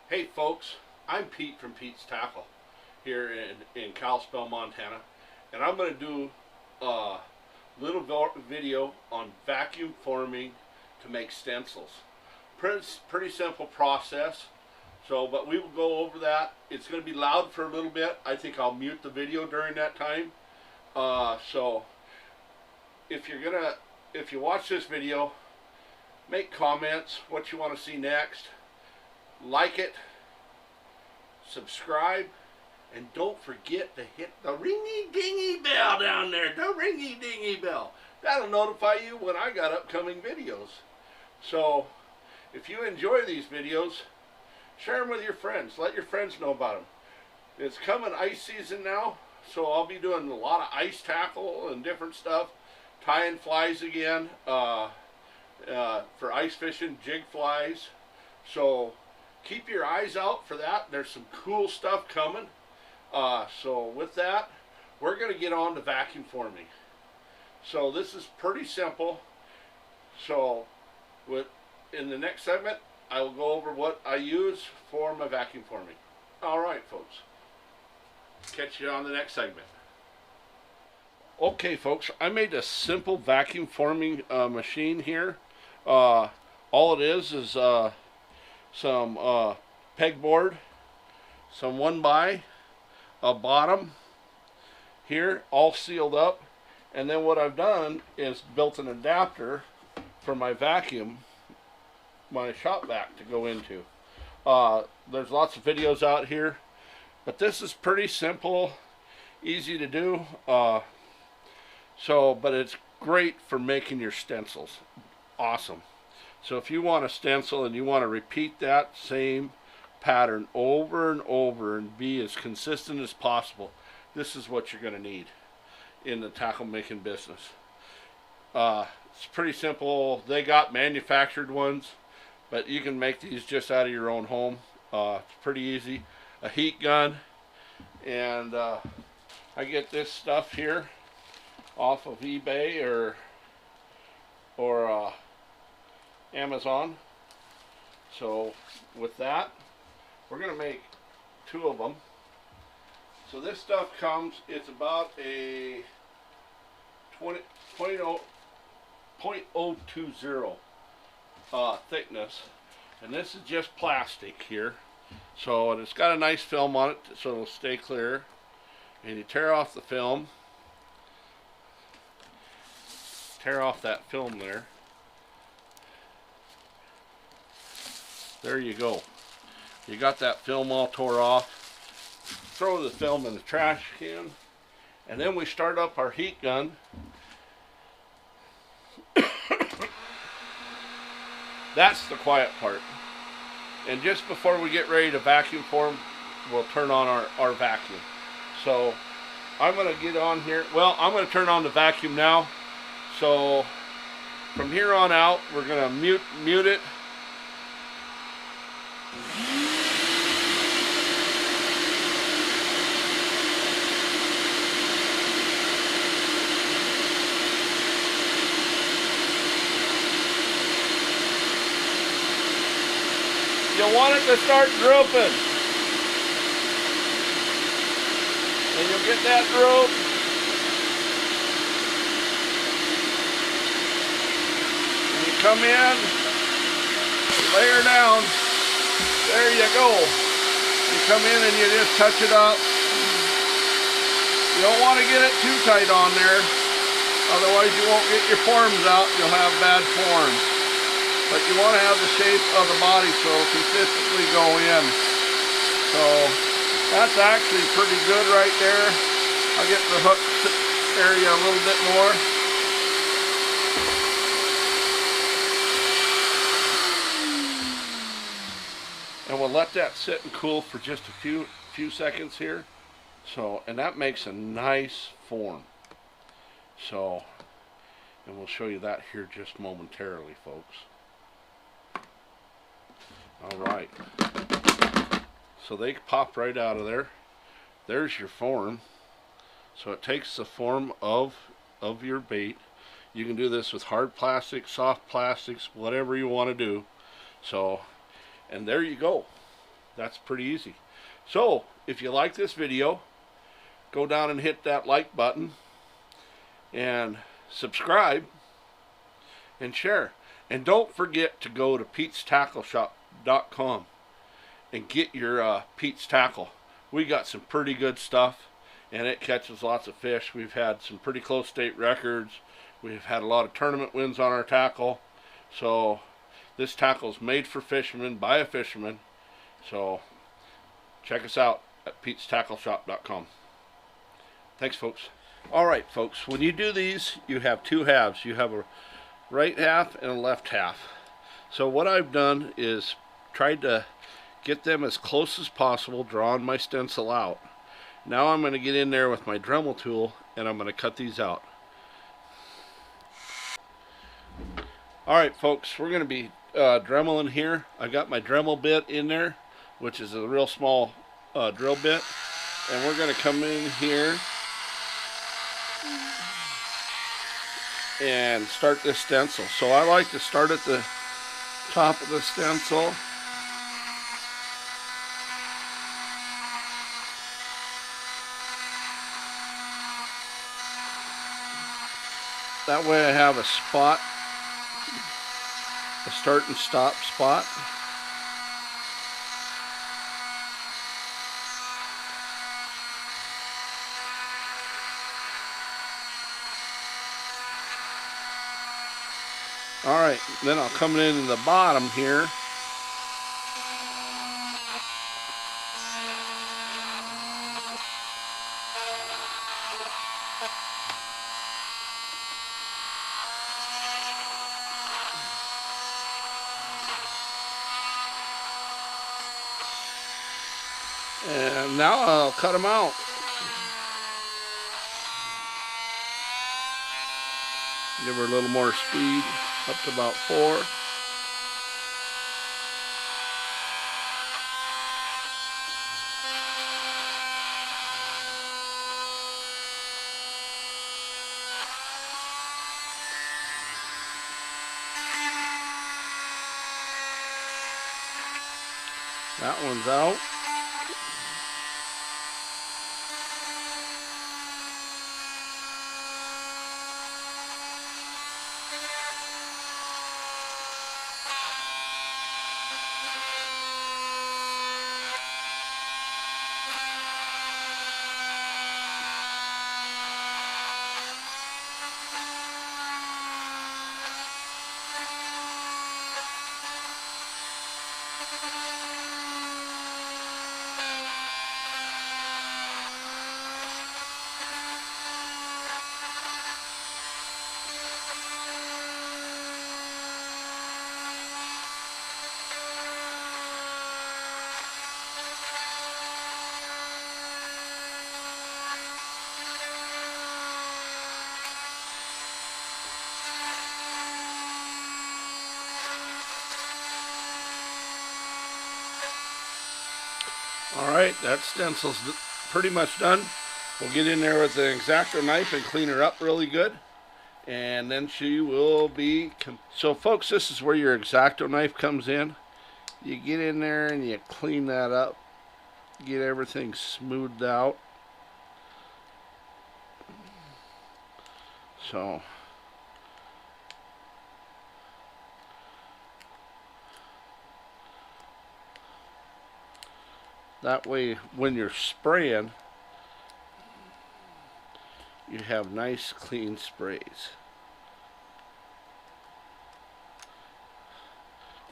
Hey folks, I'm Pete from Pete's Tackle here in Kalispell, Montana, and I'm going to do a little video on vacuum forming to make stencils. Pretty simple process, but we will go over that. It's going to be loud for a little bit. I think I'll mute the video during that time. So if you watch this video, make comments what you want to see next. Like it, subscribe, and don't forget to hit the ringy-dingy bell down there. The ringy-dingy bell. That'll notify you when I got upcoming videos. So, if you enjoy these videos, share them with your friends. Let your friends know about them. It's coming ice season now, so I'll be doing a lot of ice tackle and different stuff. Tying flies again for ice fishing, jig flies. So, keep your eyes out for that. There's some cool stuff coming. So with that, we're going to get on to vacuum forming. So this is pretty simple. So in the next segment, I will go over what I use for my vacuum forming. Alright folks, catch you on the next segment. Okay folks, I made a simple vacuum forming machine here. All it is some pegboard, some 1x, a bottom here, all sealed up, and then what I've done is built an adapter for my vacuum, my shop vac to go into. There's lots of videos out here, but this is pretty simple, easy to do, but it's great for making your stencils. Awesome. So if you want a stencil and you want to repeat that same pattern over and over and be as consistent as possible, this is what you're going to need in the tackle making business. It's pretty simple. They got manufactured ones, but you can make these just out of your own home. It's pretty easy. A heat gun, and I get this stuff here off of eBay or Amazon. So with that, we're going to make 2 of them. So this stuff comes, it's about a 0.020 thickness, and this is just plastic here. So, and it's got a nice film on it so it'll stay clear. And you tear off the film, tear off that film there. There you go. You got that film all tore off. Throw the film in the trash can. And then we start up our heat gun. That's the quiet part. And just before we get ready to vacuum form, we'll turn on our vacuum. So I'm going to get on here. Well, I'm going to turn on the vacuum now. So from here on out, we're going to mute it. You want it to start drooping, and you'll get that droop. And you come in, layer down. There you go. You come in and you just touch it up. You don't want to get it too tight on there, otherwise you won't get your forms out. You'll have bad forms. But you want to have the shape of the body so it'll consistently go in. So that's actually pretty good right there. I'll get the hook area a little bit more. And we'll let that sit and cool for just a few seconds here. So, and that makes a nice form. So, and we'll show you that here just momentarily, folks. Alright, so they pop right out of there. There's your form. So it takes the form of your bait. You can do this with hard plastic, soft plastics, whatever you want to do. So, and there you go. That's pretty easy. So if you like this video, go down and hit that like button and subscribe and share. And don't forget to go to Pete'sTackleShop.com and get your Pete's Tackle. We got some pretty good stuff, and it catches lots of fish. We've had some pretty close state records. We've had a lot of tournament wins on our tackle. So this tackle is made for fishermen by a fisherman. So check us out at Pete'sTackleShop.com. Thanks, folks. All right, folks, when you do these, you have two halves. You have a right half and a left half. So what I've done is tried to get them as close as possible, drawing my stencil out. Now I'm going to get in there with my Dremel tool and I'm going to cut these out. Alright, folks, we're going to be dremeling here. I got my Dremel bit in there, which is a real small drill bit, and we're going to come in here and start this stencil. So I like to start at the top of the stencil. That way I have a spot, a start and stop spot. Alright, then I'll come in the bottom here. And now I'll cut them out. Give her a little more speed, up to about 4. That one's out. Alright, that stencil's pretty much done. We'll get in there with the X-Acto knife and clean her up really good. And then she will be... So folks, this is where your X-Acto knife comes in. You get in there and you clean that up. Get everything smoothed out. So... that way, when you're spraying, you have nice, clean sprays.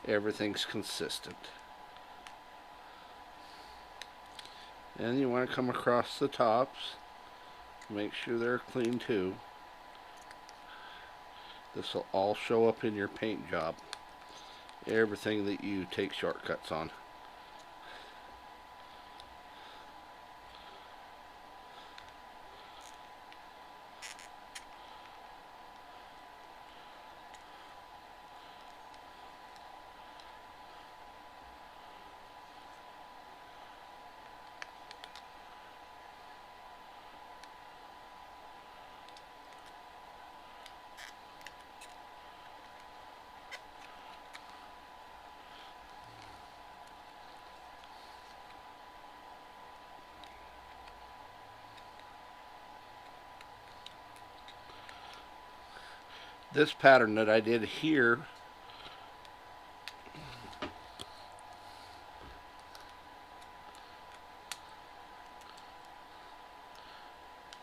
Everything's consistent. And you want to come across the tops. Make sure they're clean too. This will all show up in your paint job. Everything that you take shortcuts on. this pattern that I did here,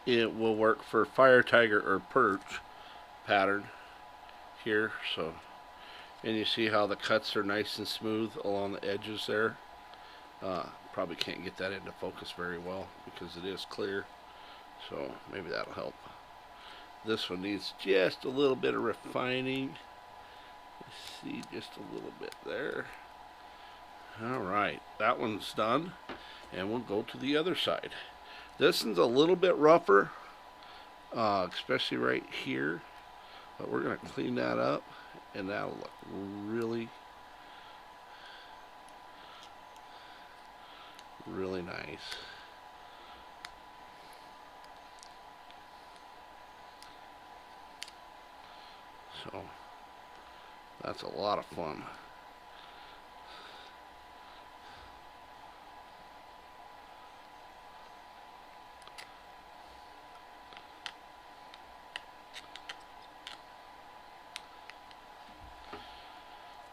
it will work for fire tiger or perch pattern here. So, and you see how the cuts are nice and smooth along the edges there. Probably can't get that into focus very well because it is clear, so maybe that'll help. This one needs just a little bit of refining. See, just a little bit there. Alright, that one's done, and we'll go to the other side. This one's a little bit rougher, especially right here, but we're going to clean that up, and that'll look really nice. So that's a lot of fun.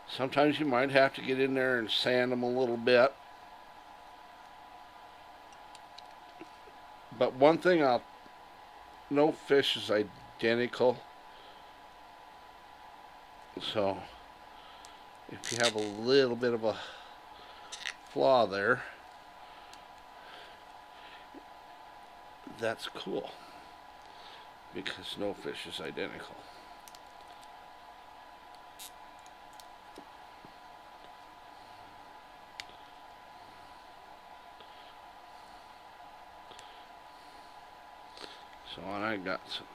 Sometimes you might have to get in there and sand them a little bit. But one thing, no fish is identical. So if you have a little bit of a flaw there, that's cool, because no fish is identical. So I got some.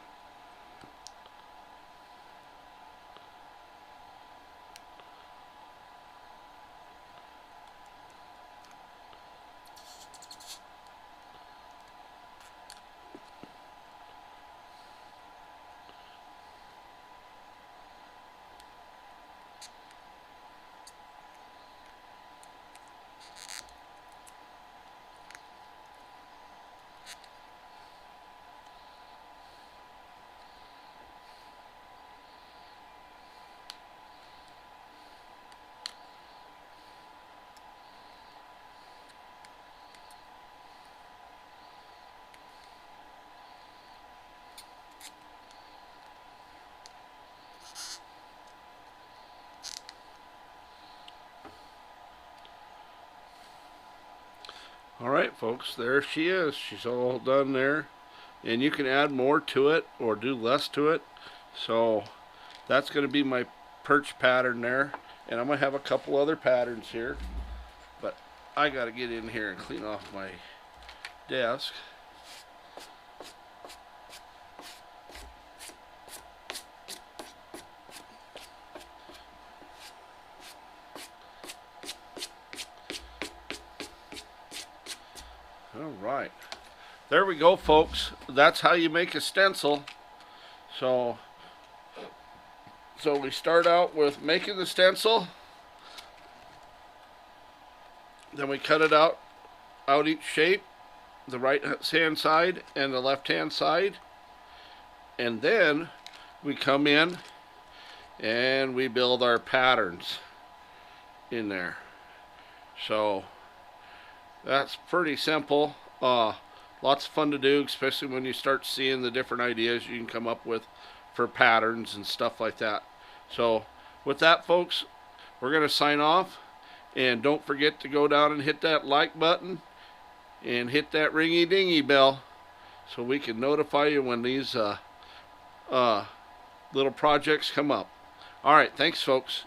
Alright folks, there she is. She's all done there. And you can add more to it or do less to it. So that's going to be my perch pattern there. And I'm going to have a couple other patterns here. But I got to get in here and clean off my desk. Alright, there we go folks. That's how you make a stencil. So we start out with making the stencil, then we cut it out each shape, the right hand side and the left hand side, and then we come in and we build our patterns in there. So that's pretty simple. Lots of fun to do, especially when you start seeing the different ideas you can come up with for patterns and stuff like that. So with that folks, we're going to sign off, and don't forget to go down and hit that like button and hit that ringy dingy bell so we can notify you when these little projects come up. Alright, thanks folks.